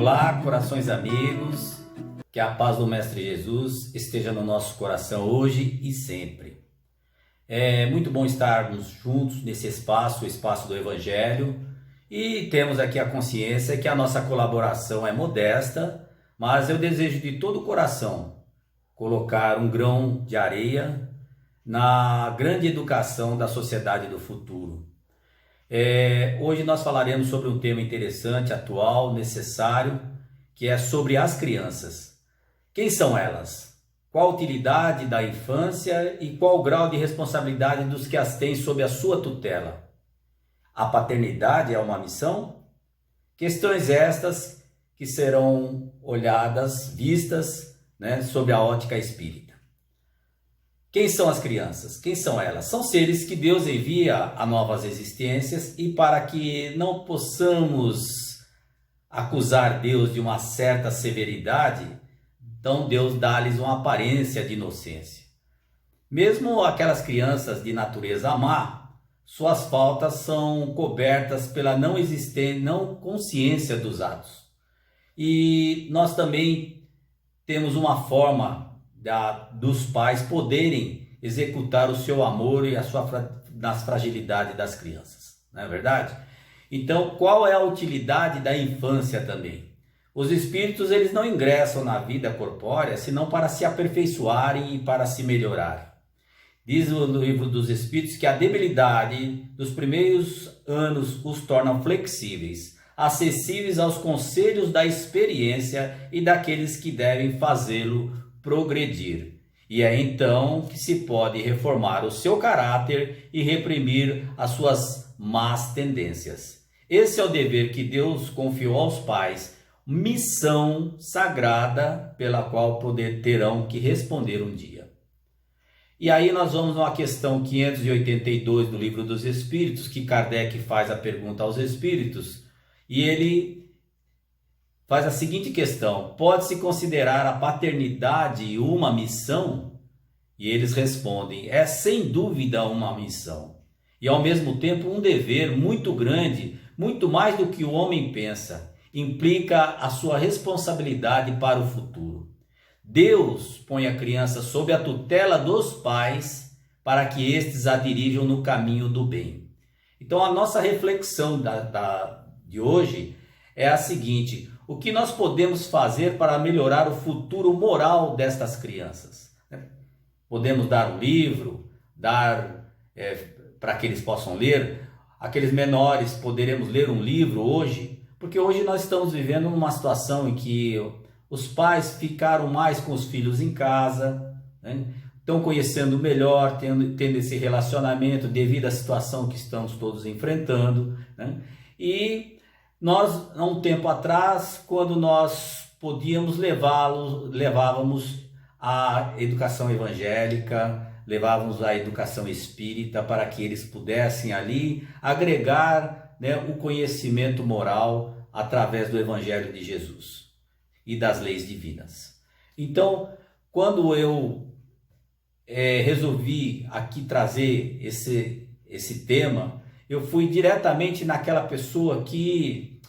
Olá, corações amigos, que a paz do Mestre Jesus esteja no nosso coração hoje e sempre. É muito bom estarmos juntos nesse espaço, o espaço do Evangelho, e temos aqui a consciência que a nossa colaboração é modesta, mas eu desejo de todo o coração colocar um grão de areia na grande educação da sociedade do futuro. Hoje nós falaremos sobre um tema interessante, atual, necessário, que é sobre as crianças. Quem são elas? Qual a utilidade da infância e qual o grau de responsabilidade dos que as têm sob a sua tutela? A paternidade é uma missão? Questões estas que serão olhadas, vistas, sob a ótica espírita. Quem são as crianças? Quem são elas? São seres que Deus envia a novas existências, e para que não possamos acusar Deus de uma certa severidade, então Deus dá-lhes uma aparência de inocência. Mesmo aquelas crianças de natureza má, suas faltas são cobertas pela não consciência dos atos. E nós também temos uma forma dos pais poderem executar o seu amor e nas fragilidades das crianças, não é verdade? Então, qual é a utilidade da infância também? Os espíritos, eles não ingressam na vida corpórea senão para se aperfeiçoarem e para se melhorarem. Diz o livro dos Espíritos que a debilidade dos primeiros anos os torna flexíveis, acessíveis aos conselhos da experiência e daqueles que devem fazê-lo progredir. E é então que se pode reformar o seu caráter e reprimir as suas más tendências. Esse é o dever que Deus confiou aos pais, missão sagrada pela qual terão que responder um dia. E aí nós vamos na questão 582 do Livro dos Espíritos, que Kardec faz a pergunta aos espíritos, e ele faz a seguinte questão: pode-se considerar a paternidade uma missão? E eles respondem: é sem dúvida uma missão, e ao mesmo tempo um dever muito grande, muito mais do que o homem pensa. Implica a sua responsabilidade para o futuro. Deus põe a criança sob a tutela dos pais para que estes a dirijam no caminho do bem. Então a nossa reflexão de hoje é a seguinte: o que nós podemos fazer para melhorar o futuro moral destas crianças? Podemos dar um livro, para que eles possam ler. Aqueles menores, poderemos ler um livro hoje, porque hoje nós estamos vivendo numa situação em que os pais ficaram mais com os filhos em casa, estão conhecendo melhor, tendo esse relacionamento devido à situação que estamos todos enfrentando, E nós, há um tempo atrás, quando nós podíamos levávamos a educação evangélica, levávamos a educação espírita para que eles pudessem ali agregar o conhecimento moral através do Evangelho de Jesus e das leis divinas. Então, quando eu resolvi aqui trazer esse tema, eu fui diretamente naquela pessoa que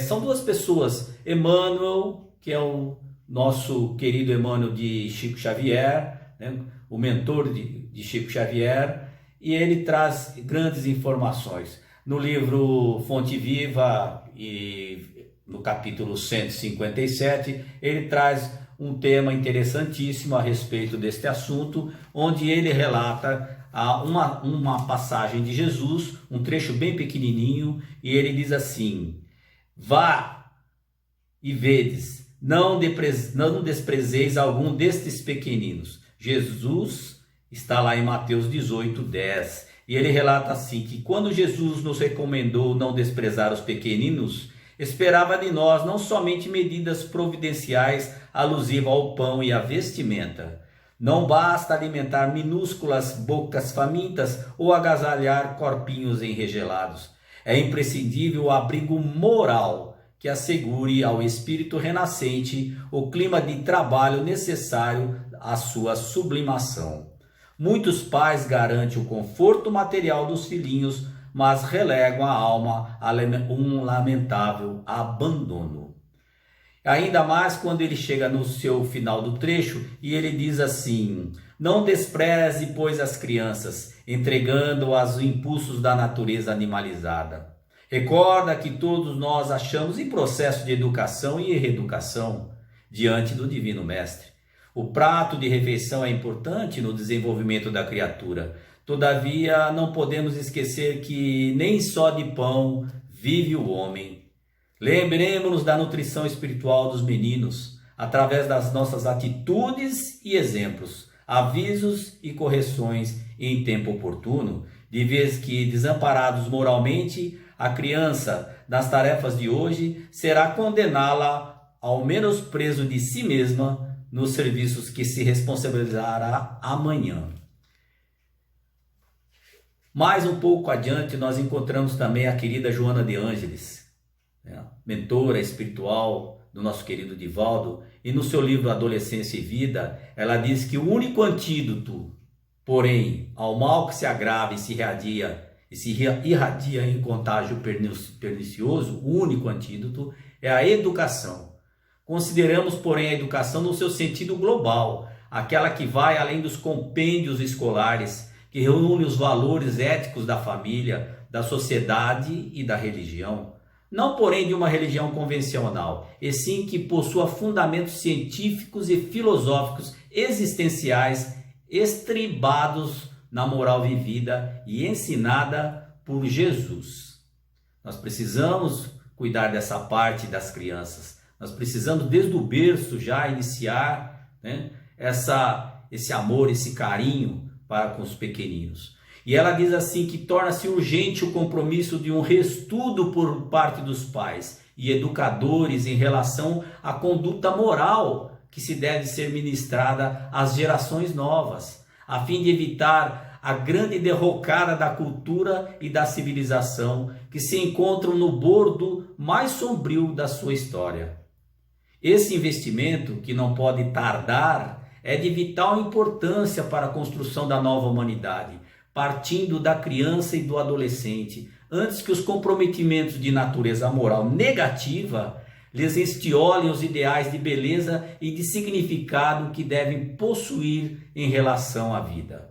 são duas pessoas: Emmanuel, que é o nosso querido Emmanuel de Chico Xavier, o mentor de Chico Xavier, e ele traz grandes informações. No livro Fonte Viva, e no capítulo 157, ele traz um tema interessantíssimo a respeito deste assunto, onde ele relata uma passagem de Jesus, um trecho bem pequenininho, e ele diz assim: vá e vedes, não desprezeis algum destes pequeninos. Jesus está lá em Mateus 18:10, e ele relata assim que quando Jesus nos recomendou não desprezar os pequeninos, esperava de nós não somente medidas providenciais alusivas ao pão e à vestimenta. Não basta alimentar minúsculas bocas famintas ou agasalhar corpinhos enregelados. É imprescindível o abrigo moral que assegure ao espírito renascente o clima de trabalho necessário à sua sublimação. Muitos pais garantem o conforto material dos filhinhos, mas relegam a alma a um lamentável abandono. Ainda mais quando ele chega no seu final do trecho e ele diz assim: não despreze, pois, as crianças, entregando-as aos impulsos da natureza animalizada. Recorda que todos nós achamos em processo de educação e reeducação diante do Divino Mestre. O prato de refeição é importante no desenvolvimento da criatura. Todavia, não podemos esquecer que nem só de pão vive o homem. Lembremos-nos da nutrição espiritual dos meninos, através das nossas atitudes e exemplos, avisos e correções em tempo oportuno, de vez que, desamparados moralmente, a criança, nas tarefas de hoje, será condená-la ao menosprezo de si mesma nos serviços que se responsabilizará amanhã. Mais um pouco adiante, nós encontramos também a querida Joana de Ângeles, mentora espiritual do nosso querido Divaldo, e no seu livro Adolescência e Vida, ela diz que o único antídoto, porém, ao mal que se agrava e se irradia em contágio pernicioso, o único antídoto é a educação. Consideramos, porém, a educação no seu sentido global, aquela que vai além dos compêndios escolares, que reúne os valores éticos da família, da sociedade e da religião. Não, porém, de uma religião convencional, e sim que possua fundamentos científicos e filosóficos existenciais estribados na moral vivida e ensinada por Jesus. Nós precisamos cuidar dessa parte das crianças. Nós precisamos, desde o berço, já iniciar, esse amor, esse carinho para com os pequeninos. E ela diz assim que torna-se urgente o compromisso de um reestudo por parte dos pais e educadores em relação à conduta moral que se deve ser ministrada às gerações novas, a fim de evitar a grande derrocada da cultura e da civilização que se encontram no bordo mais sombrio da sua história. Esse investimento, que não pode tardar, é de vital importância para a construção da nova humanidade, partindo da criança e do adolescente, antes que os comprometimentos de natureza moral negativa lhes estiolem os ideais de beleza e de significado que devem possuir em relação à vida.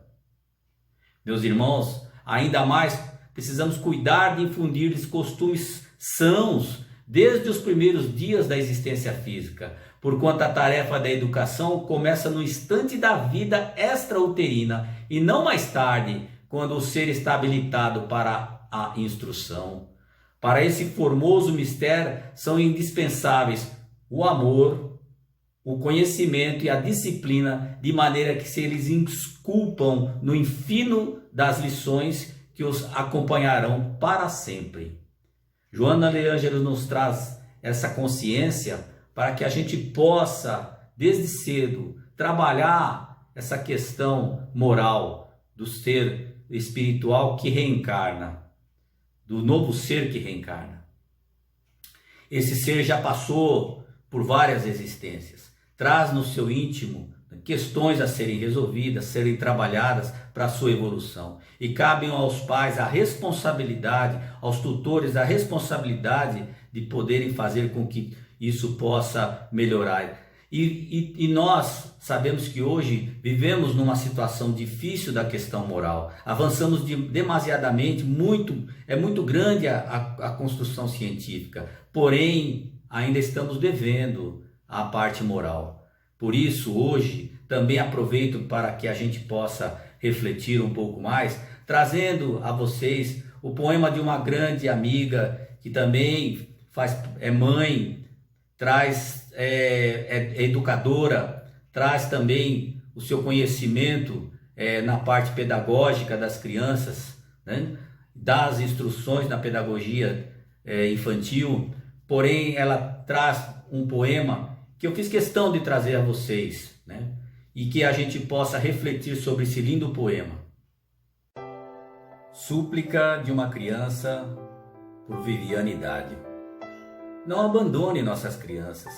Meus irmãos, ainda mais precisamos cuidar de infundir-lhes costumes sãos desde os primeiros dias da existência física, porquanto a tarefa da educação começa no instante da vida extrauterina e não mais tarde, quando o ser está habilitado para a instrução. Para esse formoso mistério são indispensáveis o amor, o conhecimento e a disciplina, de maneira que se eles esculpam no ensino das lições que os acompanharão para sempre. Joana de Ângeles nos traz essa consciência para que a gente possa, desde cedo, trabalhar essa questão moral do ser espiritual que reencarna, do novo ser que reencarna. Esse ser já passou por várias existências, traz no seu íntimo questões a serem resolvidas, serem trabalhadas para a sua evolução. E cabem aos pais a responsabilidade, aos tutores a responsabilidade de poderem fazer com que isso possa melhorar. E nós sabemos que hoje vivemos numa situação difícil da questão moral. Avançamos demasiadamente, é muito grande a construção científica. Porém, ainda estamos devendo a parte moral. Por isso, hoje, também aproveito para que a gente possa refletir um pouco mais, trazendo a vocês o poema de uma grande amiga que também é mãe, é educadora, traz também o seu conhecimento na parte pedagógica das crianças, né? Das instruções na pedagogia infantil. Porém, ela traz um poema que eu fiz questão de trazer a vocês, né? E que a gente possa refletir sobre esse lindo poema. Súplica de uma criança, por Viviane Idade. Não abandone nossas crianças.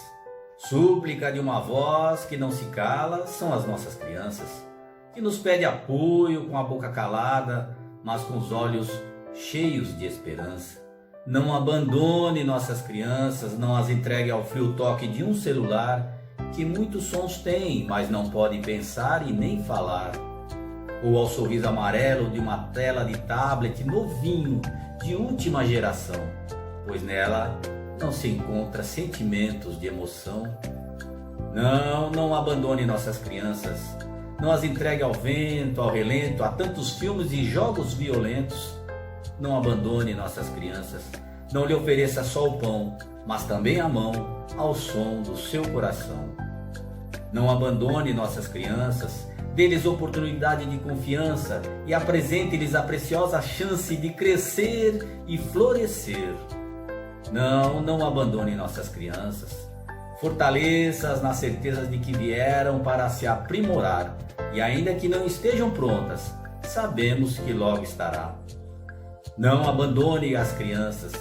Súplica de uma voz que não se cala são as nossas crianças, que nos pede apoio com a boca calada, mas com os olhos cheios de esperança. Não abandone nossas crianças, não as entregue ao frio toque de um celular, que muitos sons têm, mas não podem pensar e nem falar. Ou ao sorriso amarelo de uma tela de tablet novinho, de última geração, pois nela não se encontra sentimentos de emoção. Não abandone nossas crianças, não as entregue ao vento, ao relento, a tantos filmes e jogos violentos. Não abandone nossas crianças, não lhe ofereça só o pão, mas também a mão ao som do seu coração. Não abandone nossas crianças, dê-lhes oportunidade de confiança e apresente-lhes a preciosa chance de crescer e florescer. Não abandone nossas crianças, fortaleça-as na certeza de que vieram para se aprimorar e ainda que não estejam prontas, sabemos que logo estará. Não abandone as crianças,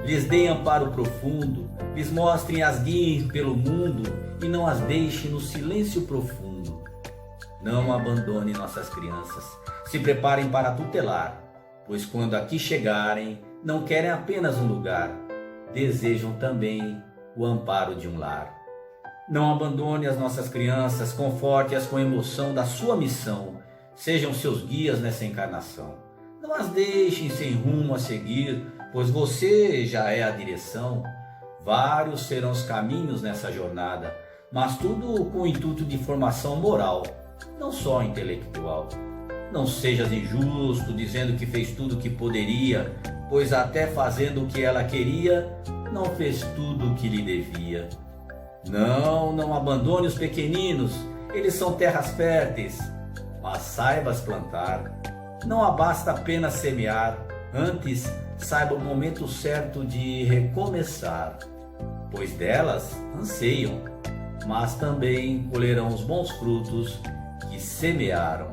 lhes deem amparo profundo, lhes mostrem as guiem pelo mundo e não as deixe no silêncio profundo. Não abandone nossas crianças, se preparem para tutelar, pois quando aqui chegarem, não querem apenas um lugar, desejam também o amparo de um lar. Não abandone as nossas crianças, conforte-as com a emoção da sua missão, sejam seus guias nessa encarnação. Não as deixem sem rumo a seguir, pois você já é a direção. Vários serão os caminhos nessa jornada, mas tudo com o intuito de formação moral, não só intelectual. Não sejas injusto, dizendo que fez tudo o que poderia, pois até fazendo o que ela queria, não fez tudo o que lhe devia. Não abandone os pequeninos, eles são terras férteis, mas saibas plantar. Não basta apenas semear, antes saiba o momento certo de recomeçar, pois delas anseiam, mas também colherão os bons frutos que semearam.